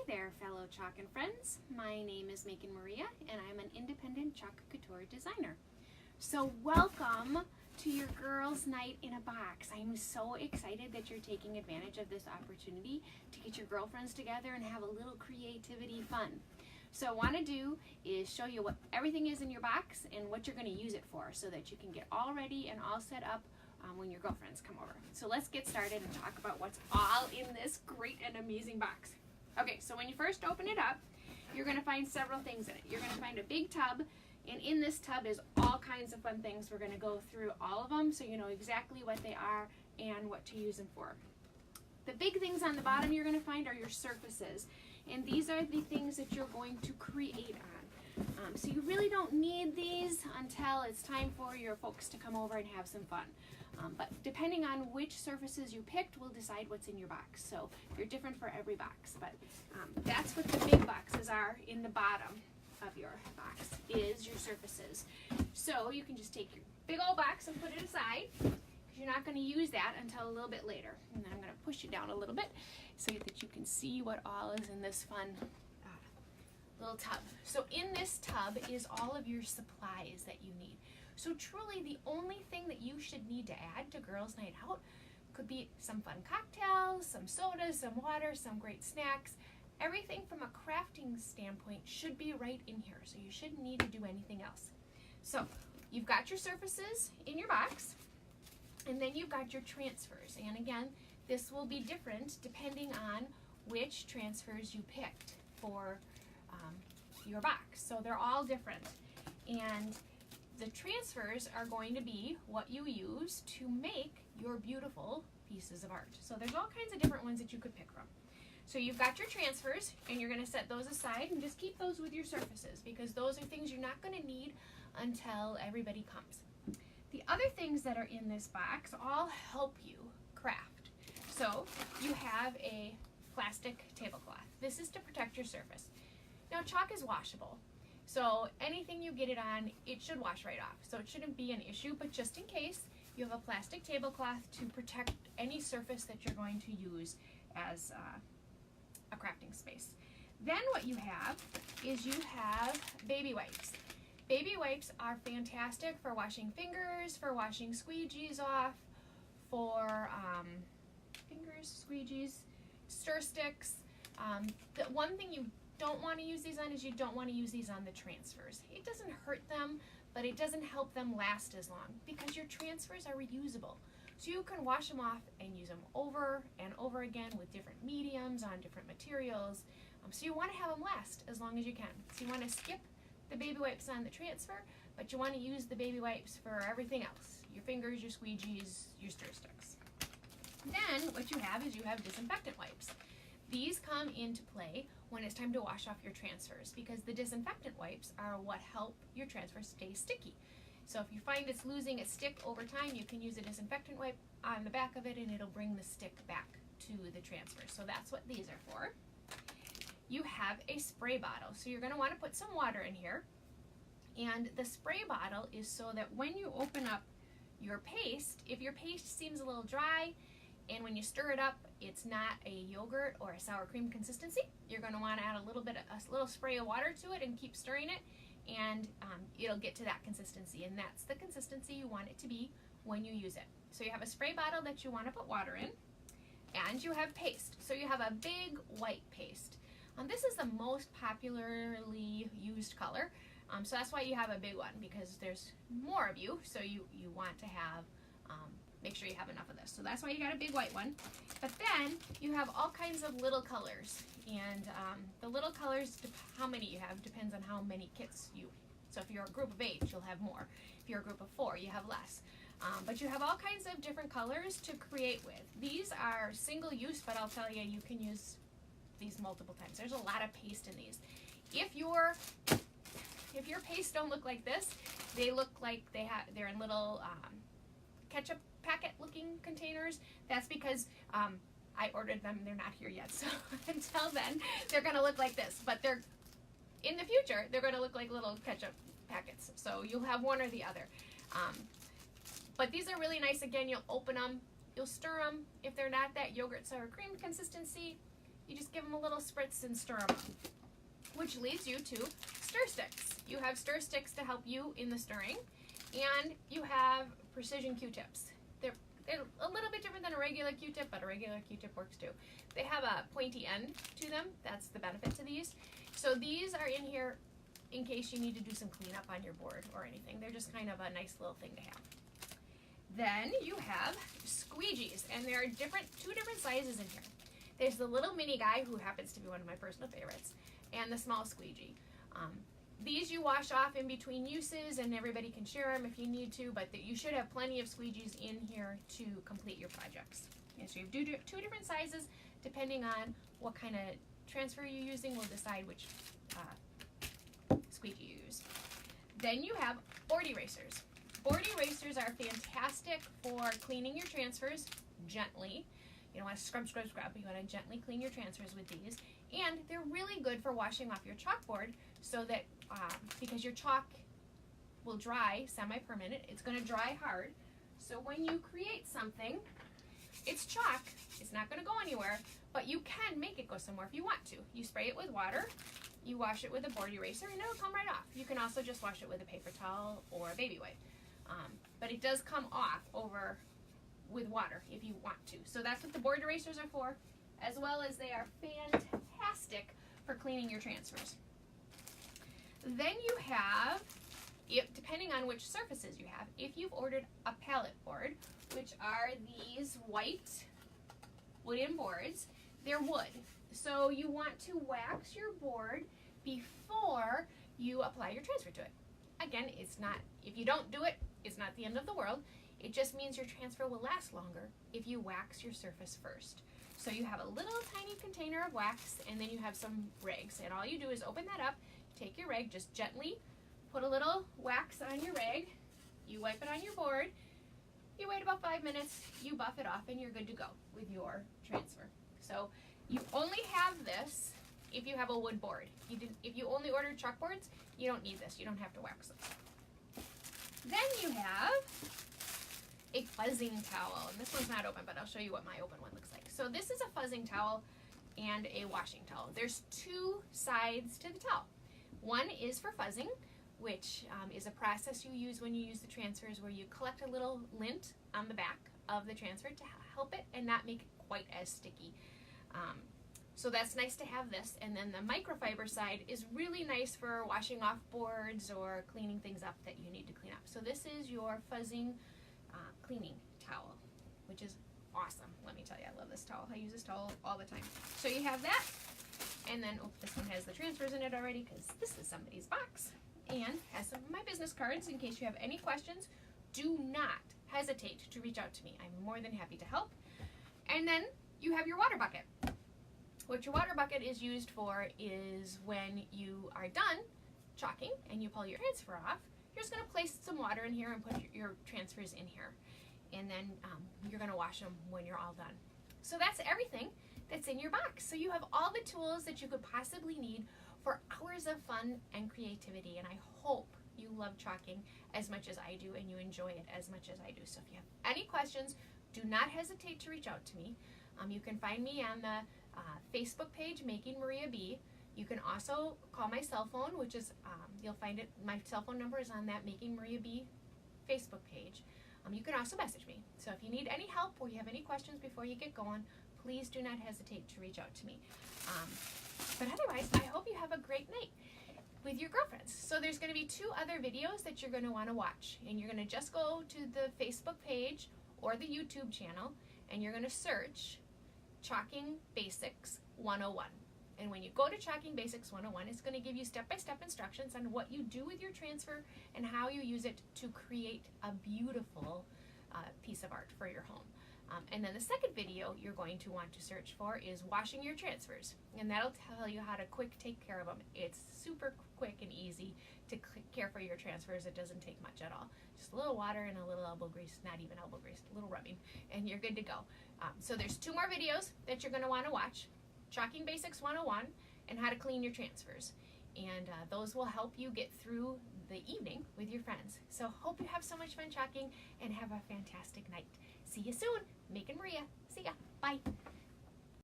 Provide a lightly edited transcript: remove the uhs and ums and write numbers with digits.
there, fellow Chalk and friends. My name is Megan Maria, and I'm an independent Chalk Couture designer. So welcome to your girls' night in a box. I'm so excited that you're taking advantage of this opportunity to get your girlfriends together and have a little creativity fun. So what I want to do is show you what everything is in your box and what you're going to use it for, so that you can get all ready and all set up when your girlfriends come over. So let's get started and talk about what's all in this great and amazing box. Okay, so when you first open it up, you're going to find several things in it. You're going to find a big tub, and in this tub is all kinds of fun things. We're going to go through all of them so you know exactly what they are and what to use them for. The big things on the bottom you're going to find are your surfaces, and these are the things that you're going to create on. So you really don't need these until it's time for your folks to come over and have some fun. But depending on which surfaces you picked will decide what's in your box. So you're different for every box, but that's what the big boxes are in the bottom of your box, is your surfaces. So you can just take your big old box and put it aside, because you're not going to use that until a little bit later. And then I'm going to push it down a little bit so that you can see what all is in this fun little tub. So in this tub is all of your supplies that you need. So truly the only thing that you should need to add to Girls' Night Out could be some fun cocktails, some sodas, some water, some great snacks. Everything from a crafting standpoint should be right in here, so you shouldn't need to do anything else. So you've got your surfaces in your box, and then you've got your transfers. And again, this will be different depending on which transfers you picked for your box. So they're all different. And the transfers are going to be what you use to make your beautiful pieces of art. So there's all kinds of different ones that you could pick from. So you've got your transfers, and you're going to set those aside and just keep those with your surfaces, because those are things you're not going to need until everybody comes. The other things that are in this box all help you craft. So you have a plastic tablecloth. This is to protect your surface. Now chalk is washable, so anything you get it on, it should wash right off. So it shouldn't be an issue, but just in case, you have a plastic tablecloth to protect any surface that you're going to use as a crafting space. Then what you have is you have baby wipes. Baby wipes are fantastic for washing fingers, for washing squeegees off, for fingers, squeegees, stir sticks. The one thing you don't want to use these on is you don't want to use these on the transfers. It doesn't hurt them, but it doesn't help them last as long, because your transfers are reusable. So you can wash them off and use them over and over again with different mediums on different materials. So you want to have them last as long as you can. So you want to skip the baby wipes on the transfer, but you want to use the baby wipes for everything else. Your fingers, your squeegees, your stir sticks. Then what you have is you have disinfectant wipes. These come into play when it's time to wash off your transfers, because the disinfectant wipes are what help your transfers stay sticky. So if you find it's losing its stick over time, you can use a disinfectant wipe on the back of it, and it'll bring the stick back to the transfer. So that's what these are for. You have a spray bottle. So you're going to want to put some water in here. And the spray bottle is so that when you open up your paste, if your paste seems a little dry, and when you stir it up, it's not a yogurt or a sour cream consistency, you're going to want to add a little spray of water to it and keep stirring it, and it'll get to that consistency, and that's the consistency you want it to be when you use it. So you have a spray bottle that you want to put water in, and you have paste. So you have a big white paste. This is the most popularly used color, so that's why you have a big one, because there's more of you, so you want to have make sure you have enough of this. So that's why you got a big white one. But then you have all kinds of little colors, and the little colors, how many you have depends on how many kits you. So if you're a group of 8, you'll have more. If you're a group of 4, you have less. But you have all kinds of different colors to create with. These are single use, but I'll tell you, you can use these multiple times. There's a lot of paste in these. If your paste don't look like this, they look like they're in little ketchup packet looking containers. That's because I ordered them, they're not here yet, so until then they're going to look like this, but they're in the future they're going to look like little ketchup packets, so you'll have one or the other. But these are really nice. Again, you'll open them, you'll stir them. If they're not that yogurt sour cream consistency, you just give them a little spritz and stir them up. Which leads you to stir sticks. You have stir sticks to help you in the stirring, and you have precision Q-tips. They're a little bit different than a regular Q-tip, but a regular Q-tip works too. They have a pointy end to them. That's the benefit to these. So these are in here in case you need to do some cleanup on your board or anything. They're just kind of a nice little thing to have. Then you have squeegees, and there are two different sizes in here. There's the little mini guy, who happens to be one of my personal favorites, and the small squeegee. These you wash off in between uses, and everybody can share them if you need to, but you should have plenty of squeegees in here to complete your projects. And so you do two different sizes, depending on what kind of transfer you're using will decide which squeegee you use. Then you have board erasers. Board erasers are fantastic for cleaning your transfers gently. You don't want to scrub, scrub, scrub. You want to gently clean your transfers with these. And they're really good for washing off your chalkboard, so that, because your chalk will dry semi-permanent, it's going to dry hard. So when you create something, it's chalk, it's not going to go anywhere, but you can make it go somewhere if you want to. You spray it with water, you wash it with a board eraser, and it'll come right off. You can also just wash it with a paper towel or a baby wipe. But it does come off with water if you want to. So that's what the board erasers are for, as well as they are fantastic for cleaning your transfers. Then you have, depending on which surfaces you have, if you've ordered a palette board, which are these white wooden boards, they're wood. So you want to wax your board before you apply your transfer to it. Again, if you don't do it, it's not the end of the world. It just means your transfer will last longer if you wax your surface first. So you have a little tiny container of wax, and then you have some rags. And all you do is open that up, take your rag, just gently put a little wax on your rag, you wipe it on your board, you wait about 5 minutes, you buff it off, and you're good to go with your transfer. So you only have this if you have a wood board. If you only ordered chalkboards, you don't need this. You don't have to wax them. Then you have a fuzzing towel. And this one's not open, but I'll show you what my open one looks like. So this is a fuzzing towel and a washing towel. There's two sides to the towel. One is for fuzzing, which is a process you use when you use the transfers, where you collect a little lint on the back of the transfer to help it and not make it quite as sticky. So that's nice to have this. And then the microfiber side is really nice for washing off boards or cleaning things up that you need to clean up. So this is your fuzzing cleaning towel, which is awesome. Let me tell you, I love this towel. I use this towel all the time. So you have that, and then this one has the transfers in it already, because this is somebody's box, and has some of my business cards in case you have any questions. Do not hesitate to reach out to me. I'm more than happy to help. And then you have your water bucket. What your water bucket is used for is when you are done chalking and you pull your transfer off, you're just going to place some water in here and put your transfers in here. And then you're going to wash them when you're all done. So that's everything that's in your box. So you have all the tools that you could possibly need for hours of fun and creativity. And I hope you love chalking as much as I do, and you enjoy it as much as I do. So if you have any questions, do not hesitate to reach out to me. You can find me on the Facebook page, Making Maria B. You can also call my cell phone, which is, you'll find it, my cell phone number is on that Making Maria B Facebook page. You can also message me. So if you need any help or you have any questions before you get going, please do not hesitate to reach out to me. But otherwise, I hope you have a great night with your girlfriends. So there's going to be 2 other videos that you're going to want to watch. And you're going to just go to the Facebook page or the YouTube channel, and you're going to search Chalking Basics 101. And when you go to Chalking Basics 101, it's going to give you step-by-step instructions on what you do with your transfer and how you use it to create a beautiful piece of art for your home. And then the second video you're going to want to search for is washing your transfers. And that'll tell you how to take care of them. It's super quick and easy to care for your transfers. It doesn't take much at all. Just a little water and a little elbow grease, not even elbow grease, a little rubbing, and you're good to go. So there's 2 more videos that you're going to want to watch. Chalking Basics 101 and how to clean your transfers. And those will help you get through the evening with your friends. So hope you have so much fun chalking and have a fantastic night. See you soon. Making Maria. See ya. Bye.